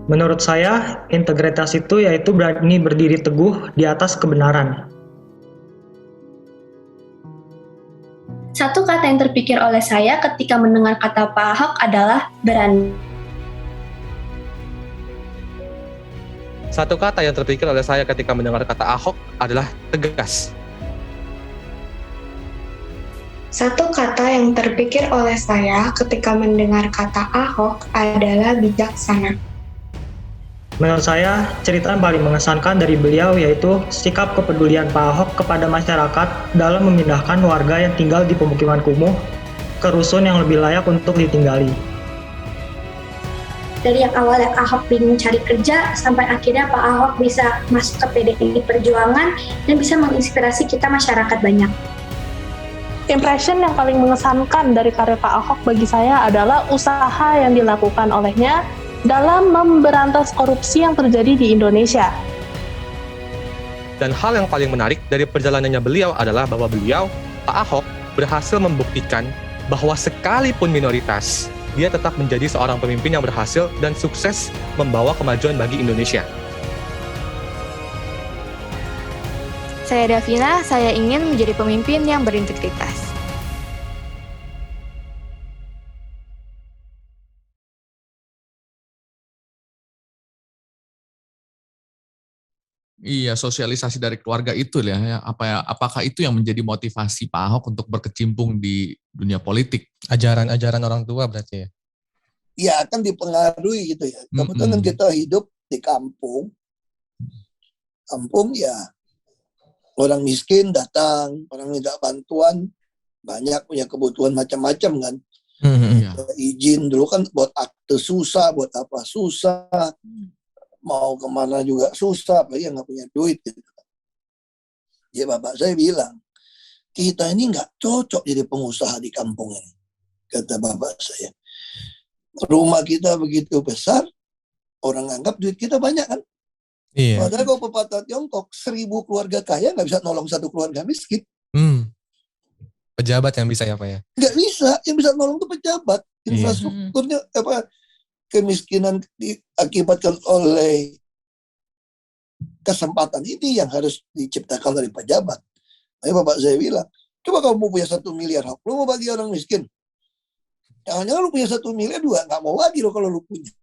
Menurut saya, integritas itu yaitu berani berdiri teguh di atas kebenaran. Satu kata yang terpikir oleh saya ketika mendengar kata Pak Ahok adalah berani. Satu kata yang terpikir oleh saya ketika mendengar kata Ahok adalah tegas. Satu kata yang terpikir oleh saya ketika mendengar kata Ahok adalah bijaksana. Menurut saya, cerita yang paling mengesankan dari beliau yaitu sikap kepedulian Pak Ahok kepada masyarakat dalam memindahkan warga yang tinggal di pemukiman kumuh ke rusun yang lebih layak untuk ditinggali. Dari yang awalnya Ahok bingung cari kerja, sampai akhirnya Pak Ahok bisa masuk ke PDI Perjuangan dan bisa menginspirasi kita masyarakat banyak. Impression yang paling mengesankan dari karir Pak Ahok bagi saya adalah usaha yang dilakukan olehnya dalam memberantas korupsi yang terjadi di Indonesia. Dan hal yang paling menarik dari perjalanannya beliau adalah bahwa beliau, Pak Ahok, berhasil membuktikan bahwa sekalipun minoritas, dia tetap menjadi seorang pemimpin yang berhasil dan sukses membawa kemajuan bagi Indonesia. Saya Davina, saya ingin menjadi pemimpin yang berintegritas. Iya, sosialisasi dari keluarga itu ya. Apakah itu yang menjadi motivasi Pak Ahok untuk berkecimpung di dunia politik? Ajaran-ajaran orang tua berarti ya? Ya akan dipengaruhi gitu ya. Kebetulan kita hidup di kampung. Kampung ya orang miskin datang, orang minta bantuan, banyak punya kebutuhan macam-macam kan. Izin dulu kan buat akte susah, buat apa susah. Mau kemana juga susah, apalagi yang nggak punya duit gitu. Ya bapak saya bilang, kita ini nggak cocok jadi pengusaha di kampung ini, kata bapak saya. Rumah kita begitu besar, orang anggap duit kita banyak kan. Iya. Padahal kalau pepatah Tiongkok, 1000 keluarga kaya nggak bisa nolong satu keluarga miskin. Pejabat yang bisa ya Pak ya? Nggak bisa, yang bisa nolong itu pejabat. Infrastrukturnya apa? Kemiskinan diakibatkan oleh kesempatan ini yang harus diciptakan dari pejabat. Tapi bapak saya bilang, coba kamu punya 1 miliar, lu mau bagi orang miskin? Jangan-jangan lu punya 1 miliar juga nggak mau bagi lo kalau lu punya.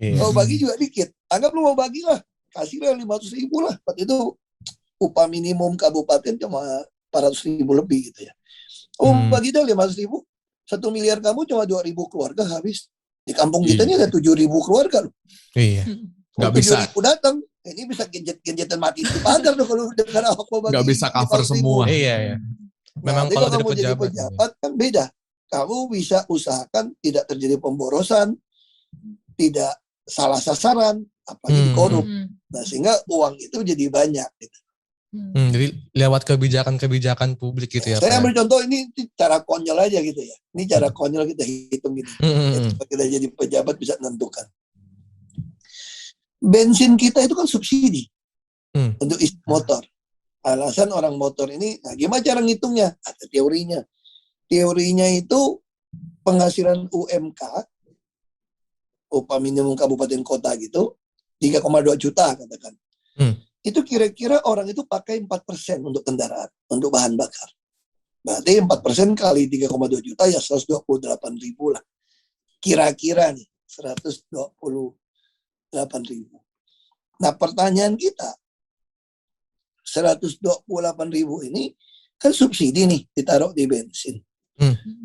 Kalau bagi juga dikit. Anggap lu mau bagi lah, kasihlah 500.000 lah. Waktu itu upah minimum kabupaten cuma 400.000 lebih gitu ya. Bagi dah 500.000, 1 miliar kamu cuma 2.000 keluarga habis. Di kampung kita ini ada 7.000 keluarga loh. Iya. Nggak bisa. 7.000 datang, ini bisa genjet-genjetan mati di pagar loh kalau dengar Ahok mau bagi. Nggak bisa cover semua. Iya. Memang kalau kalau jadi pejabat kan beda. Kamu bisa usahakan tidak terjadi pemborosan, tidak salah sasaran, apalagi korup. Nah sehingga uang itu jadi banyak. Gitu. Jadi lewat kebijakan-kebijakan publik gitu ya. Saya ambil contoh ini cara konyol aja gitu ya. Ini cara konyol kita hitung gitu. Kita jadi pejabat bisa menentukan. Bensin kita itu kan subsidi untuk isi motor. Alasan orang motor ini, nah gimana cara ngitungnya? Ada teorinya. Teorinya itu penghasilan UMK, upah minimum kabupaten kota gitu, 3,2 juta katakan. Itu kira-kira orang itu pakai 4% untuk kendaraan, untuk bahan bakar. Berarti 4% kali 3,2 juta ya 128.000 lah. Kira-kira nih, 128.000. Nah pertanyaan kita, 128.000 ini kan subsidi nih, ditaruh di bensin.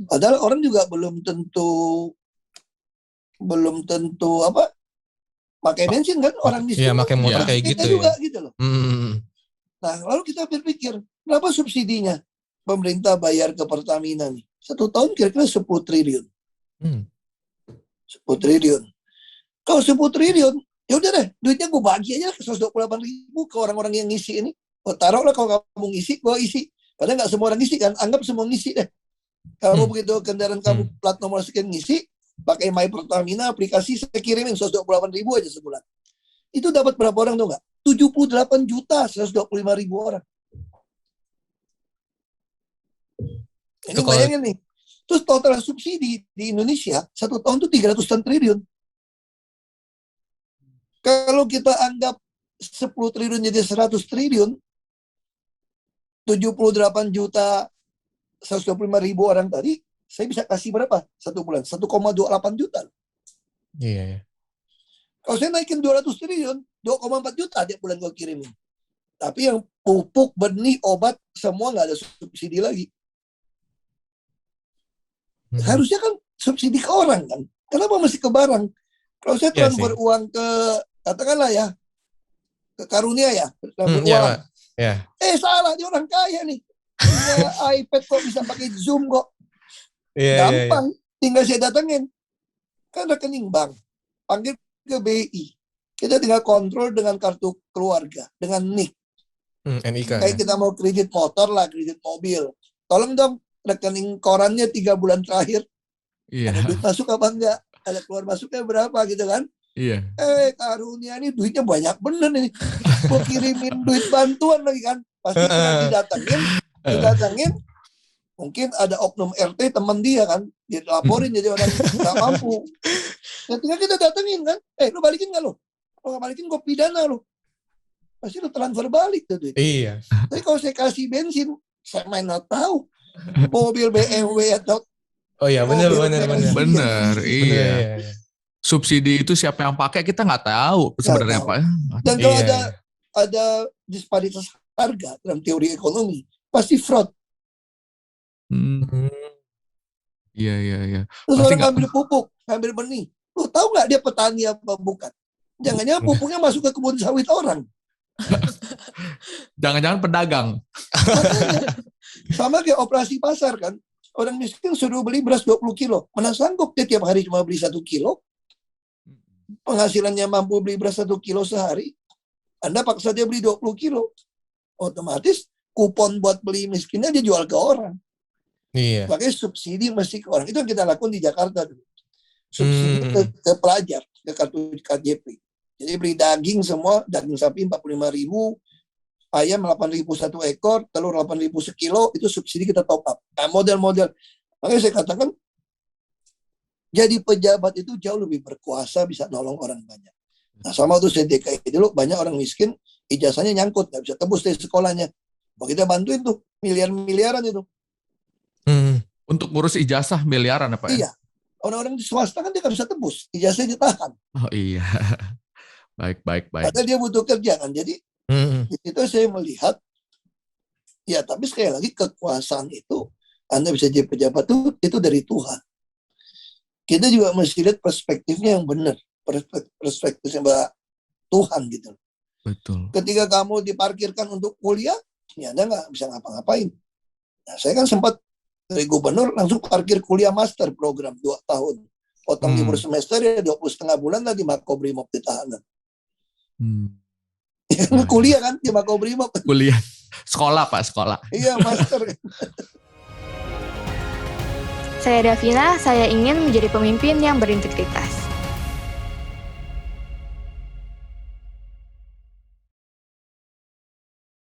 Padahal orang juga belum tentu apa, pakai bensin kan orang miskin. Iya, pakai motor kayak gitu juga, ya. Gitu loh. Nah, lalu kita berpikir, berapa subsidinya pemerintah bayar ke Pertamina nih? 1 tahun kira-kira 10 triliun. 10 triliun. Kalau 10 triliun, ya udah deh, duitnya gue bagi aja 128.000 ke orang-orang yang ngisi ini. Taruhlah kalau kamu ngisi, gue isi. Padahal nggak semua orang ngisi kan, anggap semua ngisi deh. Kamu begitu kendaraan kamu plat nomor sekian ngisi, pakai My Pertamina aplikasi, saya kirimin 128.000 aja sebulan. Itu dapat berapa orang tuh nggak? 78 juta 125.000 orang. Ini bayangin nih. Terus total subsidi di Indonesia 1 tahun tuh 300 triliun. Kalau kita anggap 10 triliun jadi 100 triliun, 78 juta 125 ribu orang tadi, saya bisa kasih berapa satu bulan? 1,28 juta. Iya. Kalau saya naikin 200 triliun, 2,4 juta tiap bulan gue kirimin. Tapi yang pupuk, benih, obat, semua nggak ada subsidi lagi. Harusnya kan subsidi ke orang kan. Kenapa mesti ke barang? Kalau saya transfer uang ke, katakanlah ya, ke Karunia ya, transfer uang. Ya. Salah, dia orang kaya nih. Punya iPad kok bisa pakai Zoom kok. Gampang, tinggal saya datengin. Kan rekening bank, panggil ke BI. Kita tinggal kontrol dengan kartu keluarga, dengan NIK. NIK. Kayak kita mau kredit motor lah, kredit mobil. Tolong dong, rekening korannya 3 bulan terakhir. Iya. Ada duit masuk apa enggak? Ada keluar masuknya berapa gitu kan? Iya. Karunia ini duitnya banyak bener nih. Gue kirimin duit bantuan lagi kan. Pasti didatengin. Mungkin ada oknum RT teman dia kan. Dia laporin jadi orang nggak mampu. Ketika kita datengin kan. Lu balikin nggak lu? Kalau nggak balikin gue pidana lu. Pasti lu transfer balik tuh duit. Iya. Tapi kalau saya kasih bensin, saya main nggak tahu. Mobil BMW atau Iya benar. Bener, iya. Subsidi itu siapa yang pakai kita nggak tahu sebenarnya Pak. Dan kalau ada disparitas harga dalam teori ekonomi, pasti fraud. Iya. Terus orang ngambil pupuk, ngambil benih. Lu tahu nggak dia petani apa bukan? Jangan-jangan pupuknya masuk ke kebun sawit orang. Jangan-jangan pedagang. Sama kayak operasi pasar kan. Orang miskin suruh beli beras 20 kilo. Mana sanggup dia tiap hari cuma beli 1 kilo. Penghasilannya mampu beli beras 1 kilo sehari. Anda paksa dia beli 20 kilo. Otomatis kupon buat beli miskinnya dia jual ke orang. Iya. Pakai subsidi mesti ke orang. Itu yang kita lakukan di Jakarta dulu. Subsidi ke pelajar, ke kartu KJP. Jadi beli daging semua, daging sapi 45.000, ayam 8.000 1 ekor, telur 8.000 sekilo, itu subsidi kita top up. Nah, model-model. Makanya saya katakan, jadi pejabat itu jauh lebih berkuasa, bisa nolong orang banyak. Nah, sama tuh saya DKI dulu, banyak orang miskin, ijazahnya nyangkut, nggak bisa tebus dari sekolahnya. Mau kita bantuin tuh, miliaran itu. Untuk ngurus ijazah miliaran apa ya? Iya. Orang-orang di swasta kan dia nggak bisa tebus, ijazahnya ditahan. Oh iya. Baik. Padahal dia butuh kerja kan, jadi itu saya melihat, ya tapi sekali lagi kekuasaan itu, Anda bisa jadi pejabat itu dari Tuhan. Kita juga mesti lihat perspektifnya yang benar, perspektifnya Mbak Tuhan gitu. Betul. Ketika kamu diparkirkan untuk kuliah, ya Anda nggak bisa ngapa-ngapain. Nah, saya kan sempat dari gubernur langsung parkir kuliah master program 2 tahun. Potong libur semester ya 20,5 bulan lah di Makobrimob di tahanan. Kuliah kan di Makobrimob. Kuliah. Sekolah Pak, sekolah. Iya, master. Saya Davina, saya ingin menjadi pemimpin yang berintegritas.